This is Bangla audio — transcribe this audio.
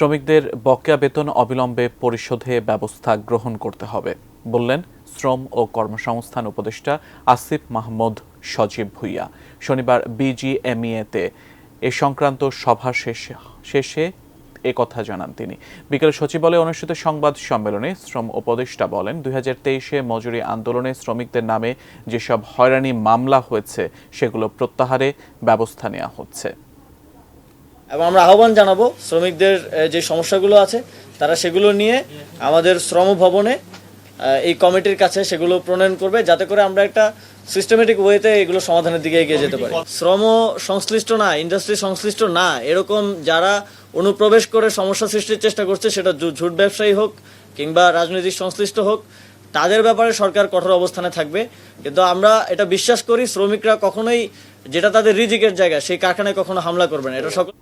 শ্রমিকদের বকেয়া বেতন অবিলম্বে পরিশোধে ব্যবস্থা গ্রহণ করতে হবে বললেন শ্রম ও কর্মসংস্থান উপদেষ্টা আসিফ মাহমুদ সজীব ভুঁইয়া। শনিবার বিজিএমইএতে এ সংক্রান্ত সভা শেষে একথা জানান তিনি। বিকেলে সচিবালয়ে অনুষ্ঠিত সংবাদ সম্মেলনে শ্রম উপদেষ্টা বলেন, 2023-এ মজুরি আন্দোলনে শ্রমিকদের নামে যেসব হয়রানি মামলা হয়েছে সেগুলো প্রত্যাহারে ব্যবস্থা নেওয়া হচ্ছে। এবং আমরা আহ্বান জানাবো শ্রমিকদের যে সমস্যাগুলো আছে তারা সেগুলো নিয়ে আমাদের শ্রম ভবনে এই কমিটির কাছে সেগুলো প্রণয়ন করবে, যাতে করে আমরা একটা সিস্টেমেটিক ওয়েতে এগুলো সমাধানের দিকে এগিয়ে যেতে পারি। শ্রম সংশ্লিষ্ট না, ইন্ডাস্ট্রি সংশ্লিষ্ট না, এরকম যারা অনুপ্রবেশ করে সমস্যা সৃষ্টির চেষ্টা করছে, সেটা ঝুট ব্যবসায়ী হোক কিংবা রাজনৈতিক সংশ্লিষ্ট হোক, তাদের ব্যাপারে সরকার কঠোর অবস্থানে থাকবে। কিন্তু আমরা এটা বিশ্বাস করি, শ্রমিকরা কখনোই যেটা তাদের রিজিকের জায়গা সেই কারখানায় কখনো হামলা করবে না, এটা সকল